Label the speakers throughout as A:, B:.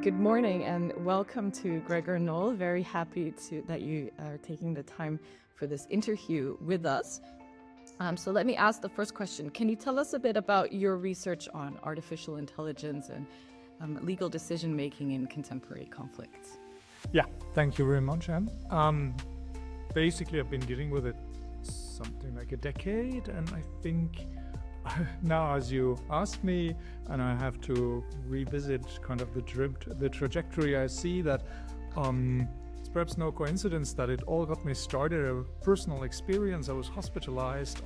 A: good morning and welcome to Gregor Noll. Very happy that you are taking the time for this interview with us. So let me ask the first question. Can you tell us a bit about your research on artificial intelligence and legal decision-making in contemporary conflicts?
B: Yeah, thank you very much, Anne. Basically, I've been dealing with it something like a decade, and I think now, as you asked me, and I have to revisit kind of the trajectory, I see that it's perhaps no coincidence that it all got me started. A personal experience. I was hospitalized.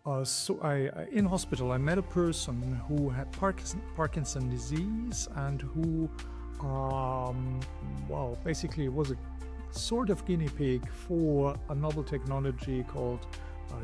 B: In hospital, I met a person who had Parkinson disease and who, basically was a sort of guinea pig for a novel technology called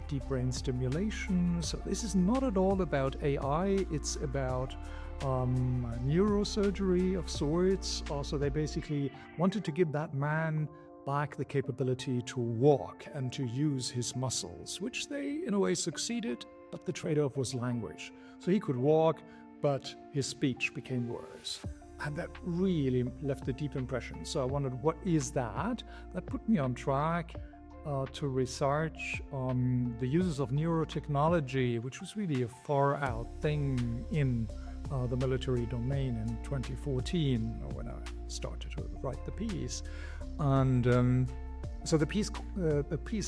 B: deep brain stimulation. So this is not at all about AI, it's about neurosurgery of sorts. Also, they basically wanted to give that man back the capability to walk and to use his muscles, which they in a way succeeded, but the trade-off was language. So he could walk, but his speech became worse. And that really left a deep impression. So I wondered, what is that? That put me on track to research the uses of neurotechnology, which was really a far out thing in the military domain in 2014, when I started to write the piece. And so the piece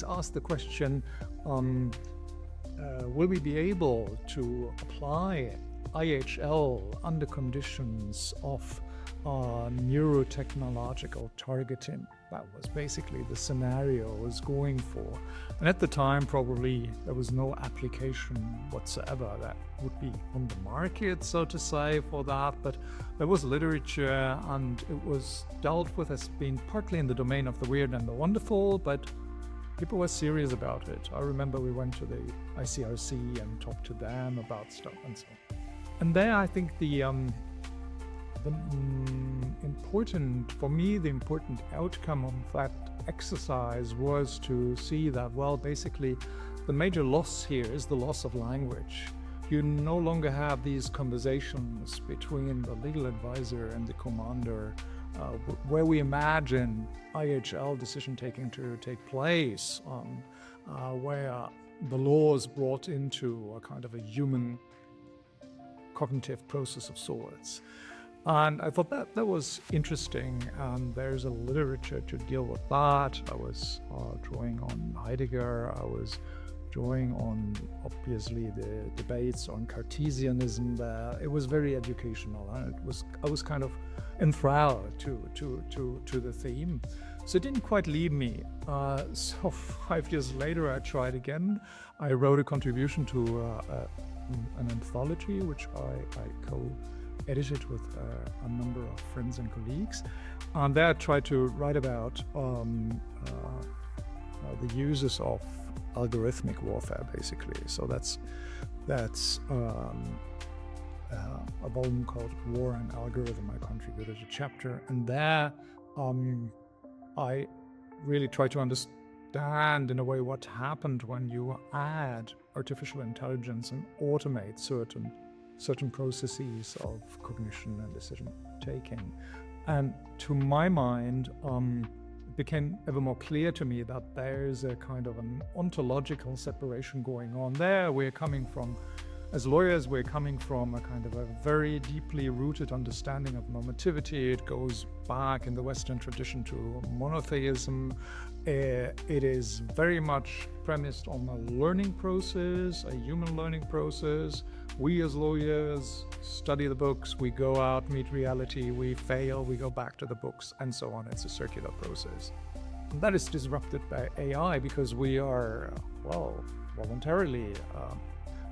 B: asked the question, will we be able to apply IHL under conditions of neurotechnological targeting? That was basically the scenario I was going for. And at the time, probably there was no application whatsoever that would be on the market, so to say, for that. But there was literature, and it was dealt with as being partly in the domain of the weird and the wonderful, but people were serious about it. I remember we went to the ICRC and talked to them about stuff and so on. And there, I think the important outcome of that exercise was to see that, well, basically the major loss here is the loss of language. You no longer have these conversations between the legal advisor and the commander, where we imagine IHL decision-taking to take place, where the law is brought into a kind of a human cognitive process of sorts. And I thought that was interesting, and there's a literature to deal with that. I was drawing on Heidegger, I was drawing on, obviously, the debates on Cartesianism there. It was very educational, and I was kind of enthralled to the theme. So it didn't quite leave me. So 5 years later, I tried again. I wrote a contribution to an anthology, which I co-edited with a number of friends and colleagues. And there I tried to write about the uses of algorithmic warfare, basically. So that's a volume called War and Algorithm. I contributed a chapter, and there I really tried to understand in a way what happened when you add artificial intelligence and automate certain processes of cognition and decision taking. And to my mind, it became ever more clear to me that there's a kind of an ontological separation going on there. We're coming from, as lawyers, we're coming from a kind of a very deeply rooted understanding of normativity. It goes back in the Western tradition to monotheism. It is very much premised on a learning process, a human learning process. We as lawyers study the books, we go out, meet reality, we fail, we go back to the books, and so on. It's a circular process. And that is disrupted by AI because we are, voluntarily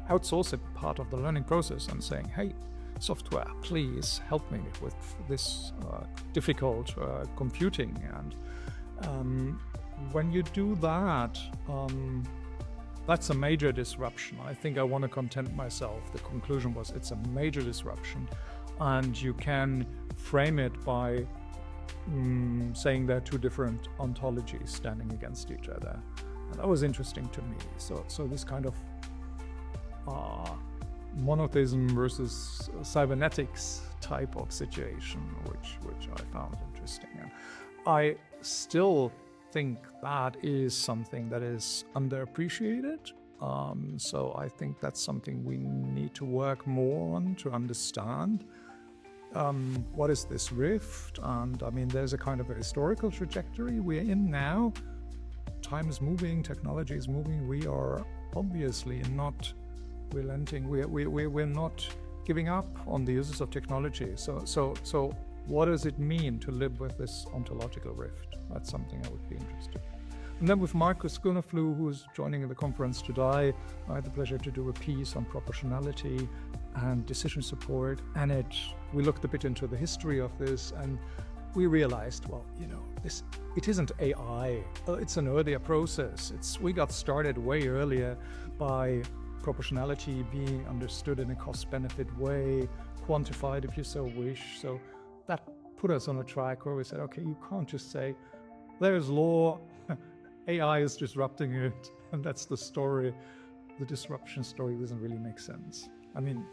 B: outsourcing part of the learning process and saying, hey, software, please help me with this difficult computing. And when you do that, that's a major disruption. I think I want to content myself. The conclusion was it's a major disruption, and you can frame it by saying there are two different ontologies standing against each other. And that was interesting to me. So this kind of monotheism versus cybernetics type of situation, which I found interesting. And I still think that is something that is underappreciated. So I think that's something we need to work more on to understand. What is this rift? And I mean, there's a kind of a historical trajectory we're in now. Time is moving, technology is moving. We are obviously not relenting. We're not giving up on the uses of technology. So what does it mean to live with this ontological rift? That's something I would be interested in. And then with Markus Gunnerflu, who's joining the conference today, I had the pleasure to do a piece on proportionality and decision support. And we looked a bit into the history of this, and we realized, well, it isn't AI. It's an earlier process. We got started way earlier by proportionality being understood in a cost-benefit way, quantified if you so wish. So that put us on a track where we said, okay, you can't just say, there's law, AI is disrupting it, and that's the story. The disruption story doesn't really make sense. I mean,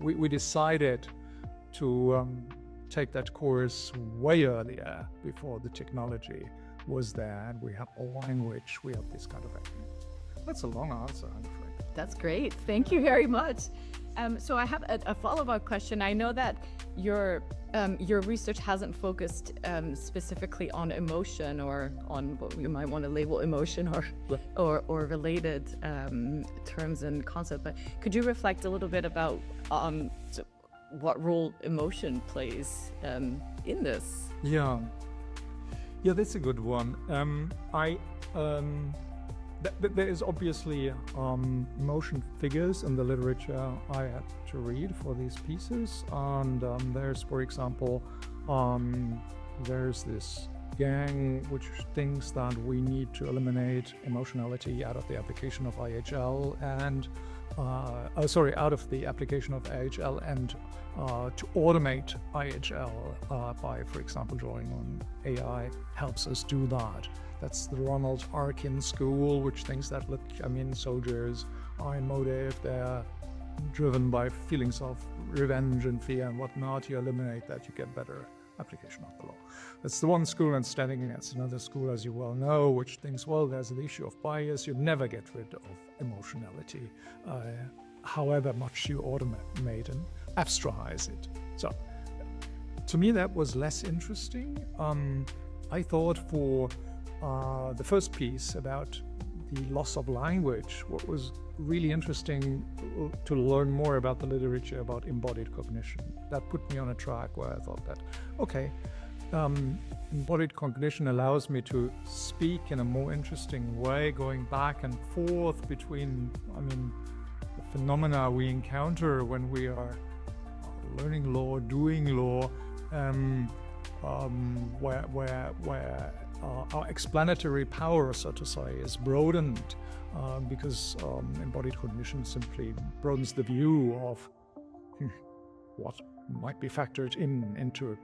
B: we decided to take that course way earlier, before the technology was there, and we have a language, we have this kind of thing. That's a long answer, I'm afraid.
A: That's great. Thank you very much. So I have a follow-up question. I know that your research hasn't focused specifically on emotion, or on what you might want to label emotion, or related terms and concepts. But could you reflect a little bit about what role emotion plays in this?
B: Yeah, that's a good one. There is obviously emotion figures in the literature I had to read for these pieces, and there's, for example, there's this gang which thinks that we need to eliminate emotionality out of the application of IHL and out of the application of IHL and to automate IHL by, for example, drawing on AI helps us do that. That's the Ronald Arkin school, which thinks that, soldiers are emotive, they're driven by feelings of revenge and fear and whatnot. You eliminate that, you get better application of the law. That's the one school, and standing against another school, as you well know, which thinks, well, there's the issue of bias. You never get rid of emotionality, however much you automate and abstract it. So, to me, that was less interesting. I thought for the first piece about the loss of language, what was really interesting to learn more about the literature about embodied cognition. That put me on a track where I thought that, okay, embodied cognition allows me to speak in a more interesting way, going back and forth between, the phenomena we encounter when we are learning law, doing law, where our explanatory power, so to say, is broadened because embodied cognition simply broadens the view of what might be factored into a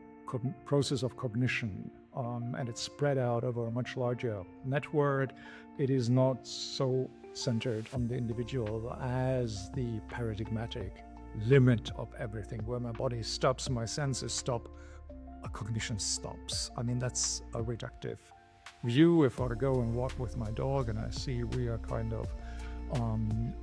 B: process of cognition, and it's spread out over a much larger network. It is not so centered on the individual as the paradigmatic limit of everything. Where my body stops, my senses stop, a cognition stops. That's a reductive view. If I go and walk with my dog and I see we are kind of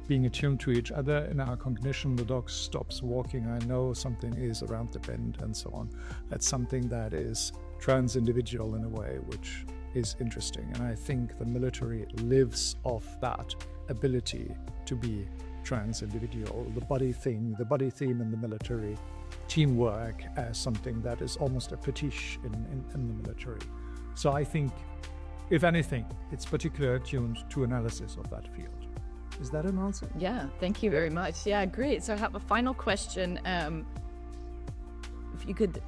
B: being attuned to each other in our cognition, the dog stops walking, I know something is around the bend and so on. That's something that is trans-individual in a way, which is interesting. And I think the military lives off that ability to be trans-individual. The body theme in the military, teamwork as something that is almost a fetish in the military. So I think, if anything, it's particularly attuned to analysis of that field. Is that an answer?
A: Yeah, thank you very much. Yeah, great. So I have a final question. If you could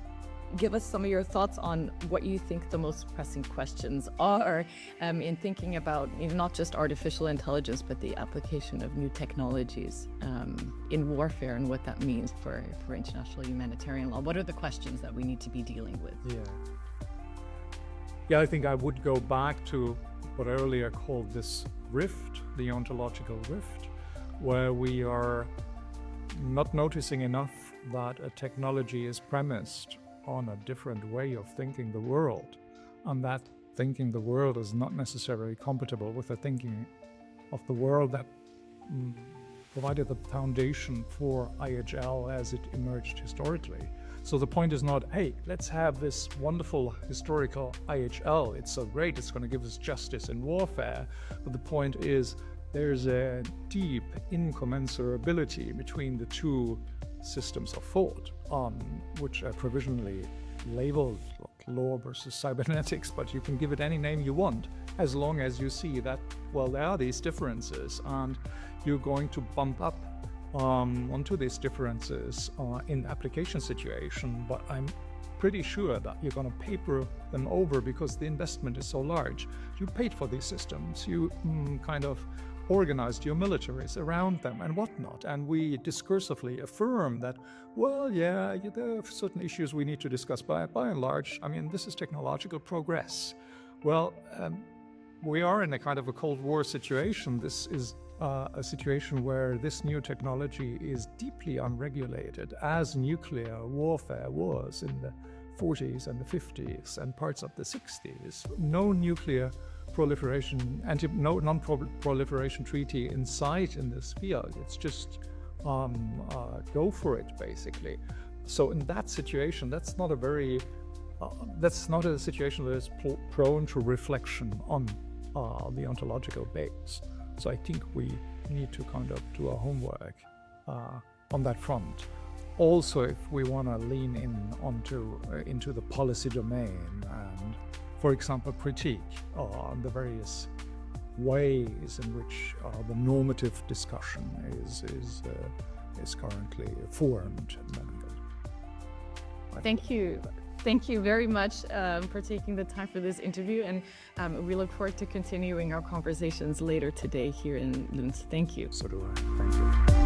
A: give us some of your thoughts on what you think the most pressing questions are in thinking about not just artificial intelligence, but the application of new technologies in warfare, and what that means for international humanitarian law. What are the questions that we need to be dealing with?
B: Yeah, I think I would go back to what I earlier called this rift, the ontological rift, where we are not noticing enough that a technology is premised on a different way of thinking the world, and that thinking the world is not necessarily compatible with the thinking of the world that provided the foundation for IHL as it emerged historically. So the point is not, hey, let's have this wonderful historical IHL. It's so great, it's going to give us justice in warfare. But the point is, there's a deep incommensurability between the two systems of thought, which are provisionally labeled law versus cybernetics, but you can give it any name you want, as long as you see that, well, there are these differences, and you're going to bump up onto these differences in application situation, but I'm pretty sure that you're going to paper them over because the investment is so large. You paid for these systems, you kind of organized your militaries around them and whatnot, and we discursively affirm that, well, yeah, there are certain issues we need to discuss, by and large, I mean, this is technological progress. Well, we are in a kind of a Cold War situation. This is a situation where this new technology is deeply unregulated, as nuclear warfare was in the 40s and the 50s and parts of the 60s. No nuclear proliferation, no non-proliferation treaty in sight in this field. It's just go for it, basically. So in that situation, that's not a situation that is prone to reflection on the ontological base. So I think we need to kind of do our homework on that front. Also, if we want to lean into the policy domain and, for example, critique the various ways in which the normative discussion is currently formed.
A: Thank you. Thank you very much for taking the time for this interview, and we look forward to continuing our conversations later today here in Lund. Thank you.
B: So do I. Thank you.